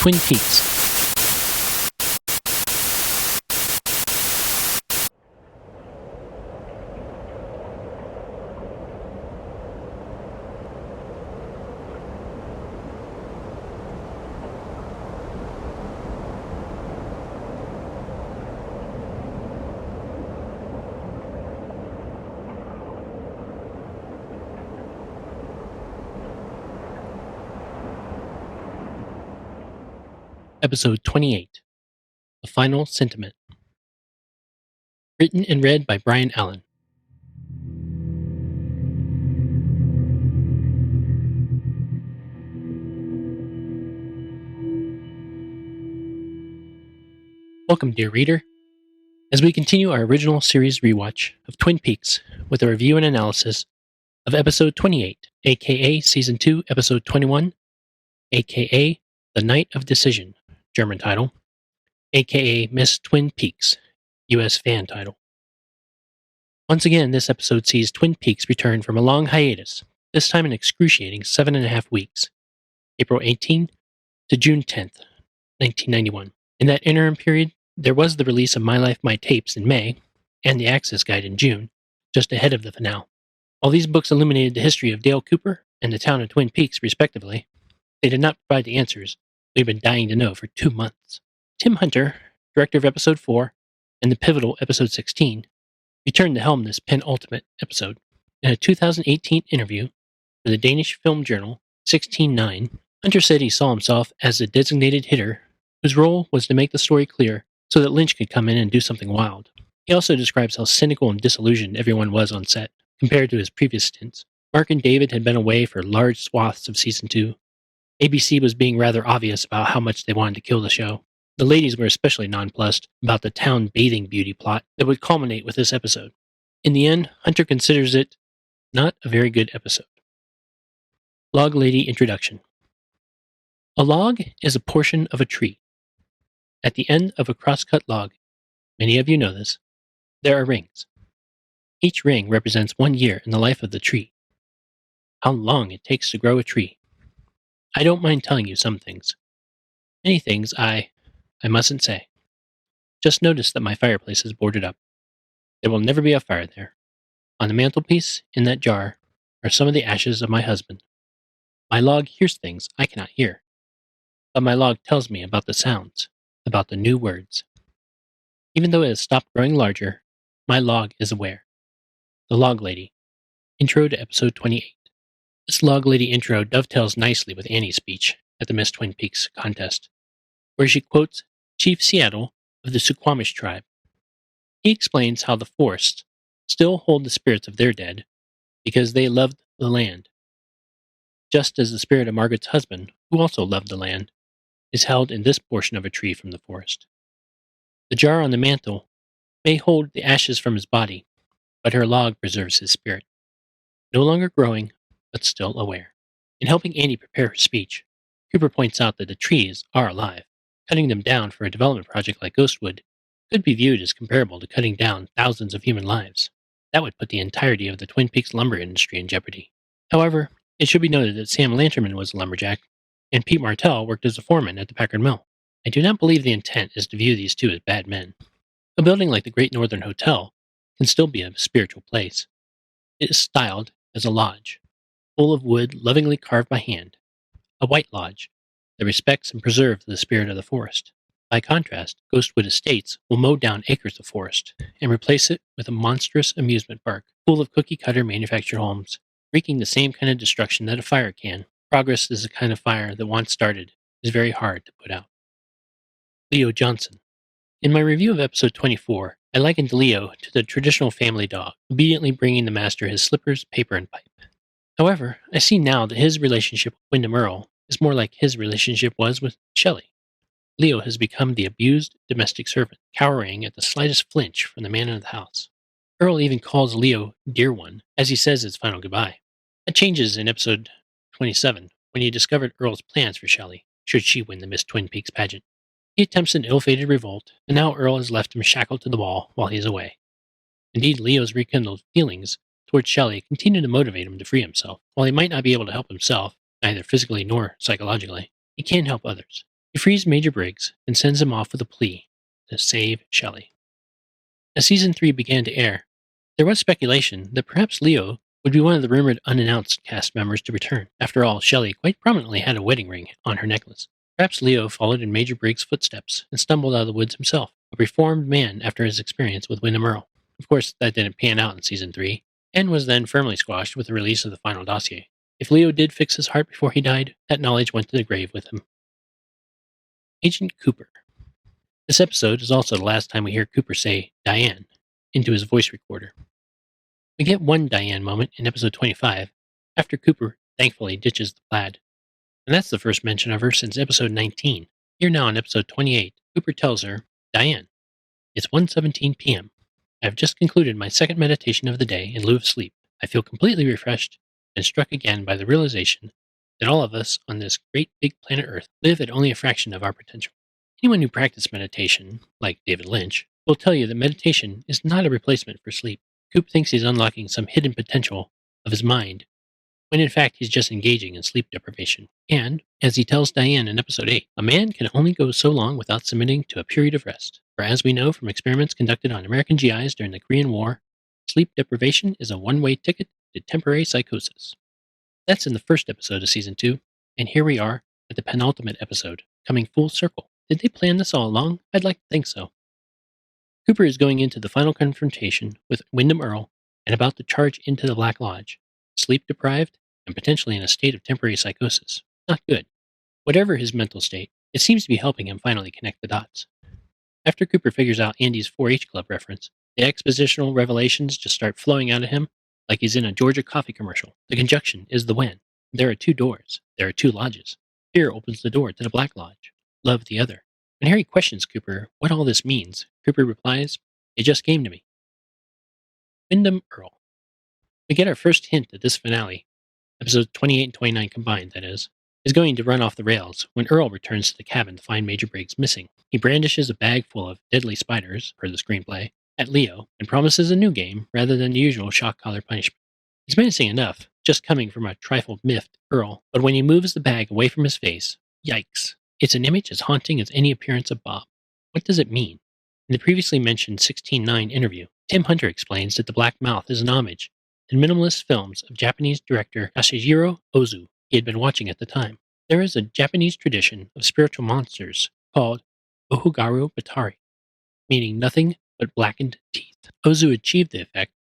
Twin Peaks. Episode 28, The Final Sentiment. Written and read by Brian Allen. Welcome, dear reader. As we continue our original series rewatch of Twin Peaks with a review and analysis of Episode 28, aka Season 2, Episode 21, aka The Night of Decision, German title, aka Miss Twin Peaks, US fan title. Once again, this episode sees Twin Peaks return from a long hiatus, this time an excruciating 7.5 weeks, April 18th to June 10th, 1991. In that interim period, there was the release of My Life, My Tapes in May, and the Access Guide in June, just ahead of the finale. While these books illuminated the history of Dale Cooper and the town of Twin Peaks, respectively, they did not provide the answers we've been dying to know for 2 months. Tim Hunter, director of Episode 4 and the pivotal Episode 16, returned to helm this penultimate episode. In a 2018 interview for the Danish film journal 16/9, Hunter said he saw himself as a designated hitter whose role was to make the story clear so that Lynch could come in and do something wild. He also describes how cynical and disillusioned everyone was on set compared to his previous stints. Mark and David had been away for large swaths of Season 2. ABC was being rather obvious about how much they wanted to kill the show. The ladies were especially nonplussed about the town bathing beauty plot that would culminate with this episode. In the end, Hunter considers it not a very good episode. Log Lady Introduction. A log is a portion of a tree. At the end of a crosscut log, many of you know this, there are rings. Each ring represents 1 year in the life of the tree. How long it takes to grow a tree. I don't mind telling you some things. Many things I mustn't say. Just notice that my fireplace is boarded up. There will never be a fire there. On the mantelpiece, in that jar, are some of the ashes of my husband. My log hears things I cannot hear. But my log tells me about the sounds, about the new words. Even though it has stopped growing larger, my log is aware. The Log Lady. Intro to Episode 28. This Log Lady intro dovetails nicely with Annie's speech at the Miss Twin Peaks contest, where she quotes Chief Seattle of the Suquamish tribe. He explains how the forests still hold the spirits of their dead because they loved the land, just as the spirit of Margaret's husband, who also loved the land, is held in this portion of a tree from the forest. The jar on the mantel may hold the ashes from his body, but her log preserves his spirit, no longer growing, but still aware. In helping Annie prepare her speech, Cooper points out that the trees are alive. Cutting them down for a development project like Ghostwood could be viewed as comparable to cutting down thousands of human lives. That would put the entirety of the Twin Peaks lumber industry in jeopardy. However, it should be noted that Sam Lanterman was a lumberjack, and Pete Martell worked as a foreman at the Packard Mill. I do not believe the intent is to view these two as bad men. A building like the Great Northern Hotel can still be a spiritual place. It is styled as a lodge, full of wood lovingly carved by hand, a white lodge that respects and preserves the spirit of the forest. By contrast, Ghostwood Estates will mow down acres of forest and replace it with a monstrous amusement park full of cookie-cutter manufactured homes, wreaking the same kind of destruction that a fire can. Progress is the kind of fire that once started is very hard to put out. Leo Johnson. In my review of episode 24, I likened Leo to the traditional family dog, obediently bringing the master his slippers, paper, and pipe. However, I see now that his relationship with Wyndham Earle is more like his relationship was with Shelley. Leo has become the abused domestic servant, cowering at the slightest flinch from the man of the house. Earle even calls Leo Dear One as he says his final goodbye. That changes in episode 27 when he discovered Earle's plans for Shelley, should she win the Miss Twin Peaks pageant. He attempts an ill-fated revolt, and now Earle has left him shackled to the wall while he is away. Indeed, Leo's rekindled feelings towards Shelley continue to motivate him to free himself. While he might not be able to help himself, neither physically nor psychologically, he can help others. He frees Major Briggs and sends him off with a plea to save Shelley. As Season 3 began to air, there was speculation that perhaps Leo would be one of the rumored unannounced cast members to return. After all, Shelley quite prominently had a wedding ring on her necklace. Perhaps Leo followed in Major Briggs' footsteps and stumbled out of the woods himself, a reformed man after his experience with Wyndham Earle. Of course, that didn't pan out in Season 3, and was then firmly squashed with the release of the final dossier. If Leo did fix his heart before he died, that knowledge went to the grave with him. Agent Cooper. This episode is also the last time we hear Cooper say Diane into his voice recorder. We get one Diane moment in episode 25, after Cooper thankfully ditches the plaid. And that's the first mention of her since episode 19. Here now in episode 28, Cooper tells her, Diane, it's 1:17 p.m. I have just concluded my second meditation of the day in lieu of sleep. I feel completely refreshed and struck again by the realization that all of us on this great big planet Earth live at only a fraction of our potential. Anyone who practices meditation, like David Lynch, will tell you that meditation is not a replacement for sleep. Coop thinks he's unlocking some hidden potential of his mind, when in fact he's just engaging in sleep deprivation. And, as he tells Diane in episode 8, a man can only go so long without submitting to a period of rest. For as we know from experiments conducted on American GIs during the Korean War, sleep deprivation is a one-way ticket to temporary psychosis. That's in the first episode of Season 2, and here we are at the penultimate episode, coming full circle. Did they plan this all along? I'd like to think so. Cooper is going into the final confrontation with Wyndham Earle and about to charge into the Black Lodge, sleep-deprived and potentially in a state of temporary psychosis. Not good. Whatever his mental state, it seems to be helping him finally connect the dots. After Cooper figures out Andy's 4-H Club reference, the expositional revelations just start flowing out of him like he's in a Georgia coffee commercial. The conjunction is the when. There are 2 doors. There are 2 lodges. Fear opens the door to the Black Lodge. Love the other. When Harry questions Cooper what all this means, Cooper replies, it just came to me. Wyndham Earle. We get our first hint that this finale, episodes 28 and 29 combined, that is going to run off the rails when Earle returns to the cabin to find Major Briggs missing. He brandishes a bag full of deadly spiders, per the screenplay, at Leo and promises a new game rather than the usual shock collar punishment. He's menacing enough, just coming from a trifle miffed Earle, but when he moves the bag away from his face, yikes. It's an image as haunting as any appearance of Bob. What does it mean? In the previously mentioned 16:9 interview, Tim Hunter explains that the Black Mouth is an homage to minimalist films of Japanese director Ashijiro Ozu he had been watching at the time. There is a Japanese tradition of spiritual monsters called Ohugaru Batari, meaning nothing but blackened teeth. Ozu achieved the effect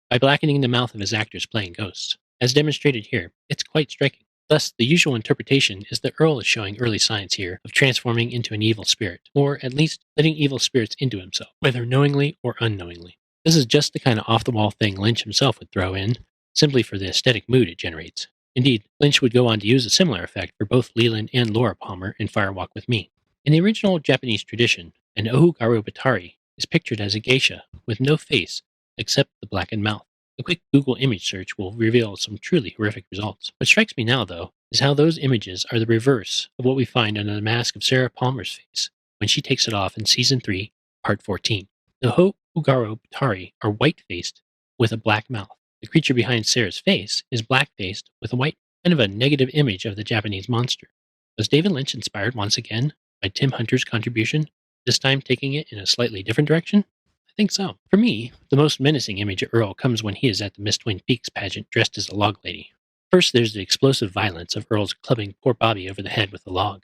by blackening the mouth of his actors playing ghosts. As demonstrated here, it's quite striking. Thus, the usual interpretation is that Earle is showing early signs here of transforming into an evil spirit, or at least letting evil spirits into himself, whether knowingly or unknowingly. This is just the kind of off-the-wall thing Lynch himself would throw in, simply for the aesthetic mood it generates. Indeed, Lynch would go on to use a similar effect for both Leland and Laura Palmer in Fire Walk with Me. In the original Japanese tradition, an Ohugaru Batari is pictured as a geisha with no face except the blackened mouth. A quick Google image search will reveal some truly horrific results. What strikes me now, though, is how those images are the reverse of what we find under the mask of Sarah Palmer's face when she takes it off in Season 3, Part 14. The Ohugaru Batari are white-faced with a black mouth. The creature behind Sarah's face is black-faced with a white, kind of a negative image of the Japanese monster. Was David Lynch inspired once again by Tim Hunter's contribution, this time taking it in a slightly different direction? I think so. For me, the most menacing image of Earle comes when he is at the Miss Twin Peaks pageant dressed as a log lady. First, there's the explosive violence of Earle's clubbing poor Bobby over the head with a log.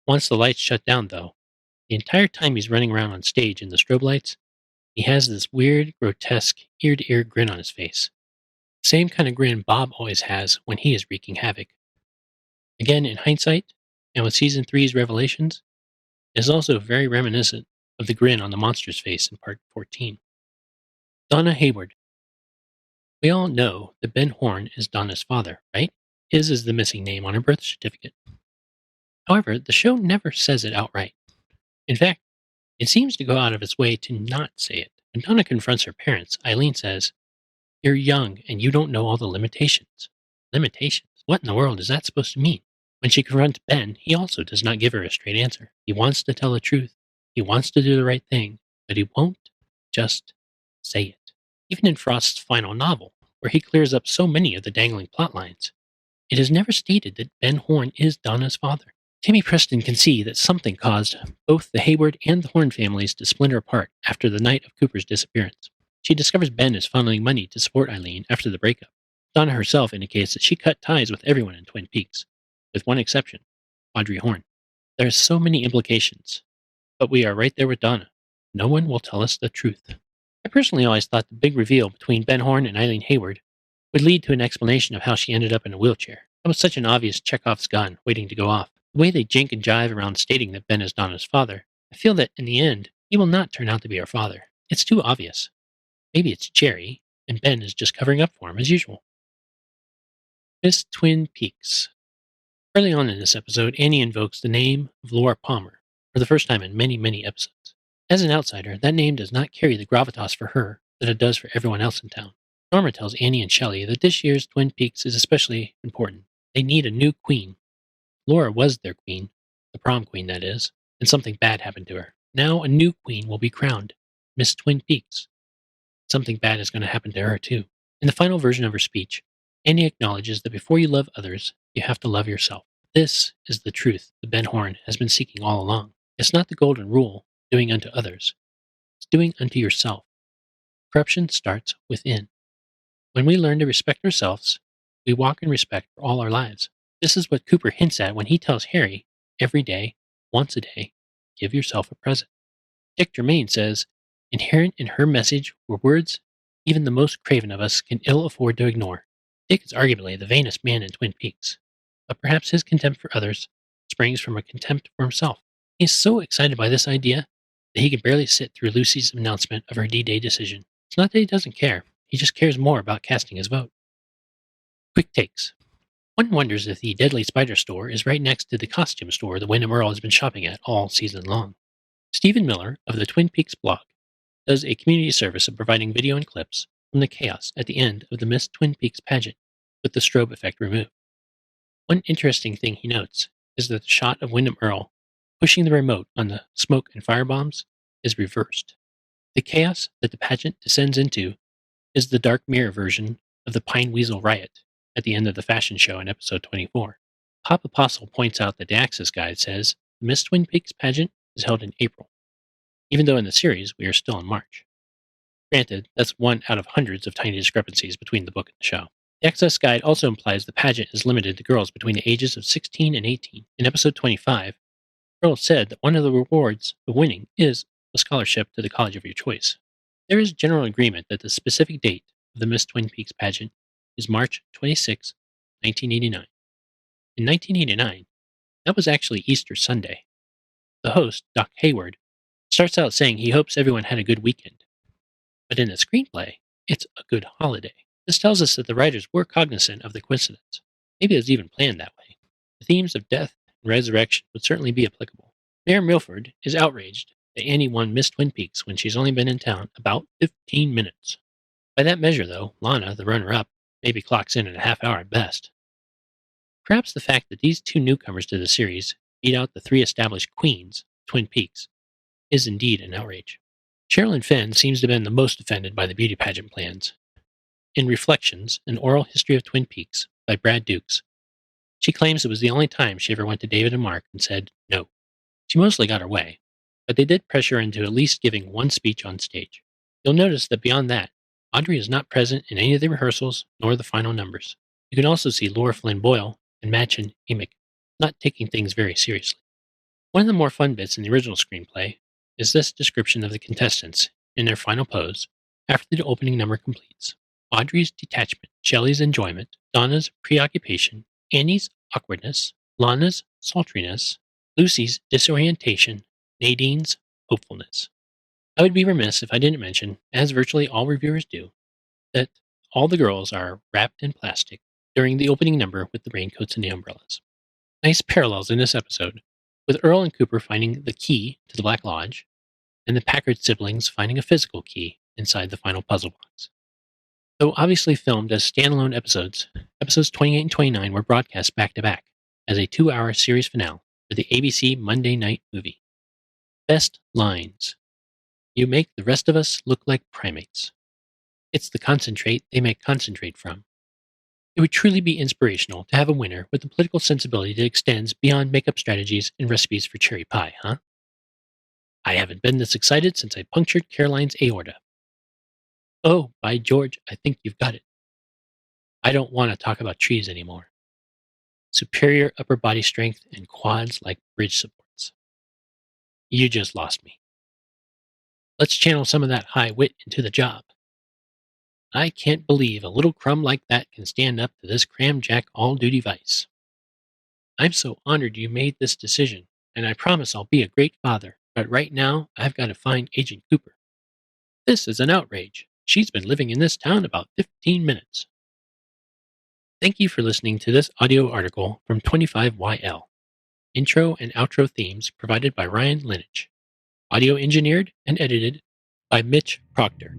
Once the lights shut down, though, the entire time he's running around on stage in the strobe lights, he has this weird, grotesque, ear-to-ear grin on his face. Same kind of grin Bob always has when he is wreaking havoc. Again, in hindsight, and with Season 3's revelations, it is also very reminiscent of the grin on the monster's face in Part 14. Donna Hayward. We all know that Ben Horn is Donna's father, right? His is the missing name on her birth certificate. However, the show never says it outright. In fact, it seems to go out of its way to not say it. When Donna confronts her parents, Eileen says, "You're young and you don't know all the limitations." Limitations? What in the world is that supposed to mean? When she confronts Ben, he also does not give her a straight answer. He wants to tell the truth. He wants to do the right thing, but he won't just say it. Even in Frost's final novel, where he clears up so many of the dangling plot lines, it is never stated that Ben Horn is Donna's father. Tammy Preston can see that something caused both the Hayward and the Horn families to splinter apart after the night of Cooper's disappearance. She discovers Ben is funneling money to support Eileen after the breakup. Donna herself indicates that she cut ties with everyone in Twin Peaks, with one exception, Audrey Horn. There are so many implications, but we are right there with Donna. No one will tell us the truth. I personally always thought the big reveal between Ben Horn and Eileen Hayward would lead to an explanation of how she ended up in a wheelchair. That was such an obvious Chekhov's gun waiting to go off. The way they jink and jive around stating that Ben is Donna's father, I feel that in the end, he will not turn out to be her father. It's too obvious. Maybe it's Jerry, and Ben is just covering up for him as usual. Miss Twin Peaks. Early on in this episode, Annie invokes the name of Laura Palmer for the first time in many, many episodes. As an outsider, that name does not carry the gravitas for her that it does for everyone else in town. Norma tells Annie and Shelley that this year's Twin Peaks is especially important. They need a new queen. Laura was their queen, the prom queen that is, and something bad happened to her. Now a new queen will be crowned, Miss Twin Peaks. Something bad is going to happen to her too. In the final version of her speech, Annie acknowledges that before you love others, you have to love yourself. This is the truth that Ben Horn has been seeking all along. It's not the golden rule, doing unto others. It's doing unto yourself. Corruption starts within. When we learn to respect ourselves, we walk in respect for all our lives. This is what Cooper hints at when he tells Harry, every day, once a day, give yourself a present. Dick Germain says, inherent in her message were words even the most craven of us can ill afford to ignore. Dick is arguably the vainest man in Twin Peaks, but perhaps his contempt for others springs from a contempt for himself. He is so excited by this idea that he can barely sit through Lucy's announcement of her D-Day decision. It's not that he doesn't care, he just cares more about casting his vote. Quick takes. One wonders if the Deadly Spider store is right next to the costume store that Wyndham Earle has been shopping at all season long. Stephen Miller of the Twin Peaks blog does a community service of providing video and clips from the chaos at the end of the Miss Twin Peaks pageant with the strobe effect removed. One interesting thing he notes is that the shot of Wyndham Earle pushing the remote on the smoke and firebombs is reversed. The chaos that the pageant descends into is the dark mirror version of the Pine Weasel riot at the end of the fashion show in episode 24. Pop Apostle points out that the Access Guide says the Miss Twin Peaks pageant is held in April, even though in the series we are still in March. Granted, that's one out of hundreds of tiny discrepancies between the book and the show. The Access Guide also implies the pageant is limited to girls between the ages of 16 and 18. In episode 25, Earl said that one of the rewards of winning is a scholarship to the college of your choice. There is general agreement that the specific date of the Miss Twin Peaks pageant is March 26, 1989. In 1989, that was actually Easter Sunday. The host, Doc Hayward, starts out saying he hopes everyone had a good weekend. But in the screenplay, it's a good holiday. This tells us that the writers were cognizant of the coincidence. Maybe it was even planned that way. The themes of death and resurrection would certainly be applicable. Mayor Milford is outraged that Annie won Miss Twin Peaks when she's only been in town about 15 minutes. By that measure, though, Lana, the runner-up, maybe clocks in a half hour at best. Perhaps the fact that these two newcomers to the series beat out the three established queens, Twin Peaks, is indeed an outrage. Sherilyn Fenn seems to have been the most offended by the beauty pageant plans. In Reflections, an oral history of Twin Peaks by Brad Dukes, she claims it was the only time she ever went to David and Mark and said no. She mostly got her way, but they did pressure her into at least giving one speech on stage. You'll notice that beyond that, Audrey is not present in any of the rehearsals nor the final numbers. You can also see Laura Flynn Boyle and Machen Emick not taking things very seriously. One of the more fun bits in the original screenplay is this description of the contestants in their final pose after the opening number completes. Audrey's detachment, Shelley's enjoyment, Donna's preoccupation, Annie's awkwardness, Lana's sultriness, Lucy's disorientation, Nadine's hopefulness. I would be remiss if I didn't mention, as virtually all reviewers do, that all the girls are wrapped in plastic during the opening number with the raincoats and the umbrellas. Nice parallels in this episode, with Earl and Cooper finding the key to the Black Lodge, and the Packard siblings finding a physical key inside the final puzzle box. Though obviously filmed as standalone episodes, episodes 28 and 29 were broadcast back-to-back as a 2-hour series finale for the ABC Monday night movie. Best lines. You make the rest of us look like primates. It's the concentrate they make concentrate from. It would truly be inspirational to have a winner with a political sensibility that extends beyond makeup strategies and recipes for cherry pie, huh? I haven't been this excited since I punctured Caroline's aorta. Oh, by George, I think you've got it. I don't want to talk about trees anymore. Superior upper body strength and quads like bridge supports. You just lost me. Let's channel some of that high wit into the job. I can't believe a little crumb like that can stand up to this cramjack all-duty vice. I'm so honored you made this decision, and I promise I'll be a great father, but right now I've got to find Agent Cooper. This is an outrage. She's been living in this town about 15 minutes. Thank you for listening to this audio article from 25YL. Intro and outro themes provided by Ryan Lineage. Audio engineered and edited by Mitch Proctor.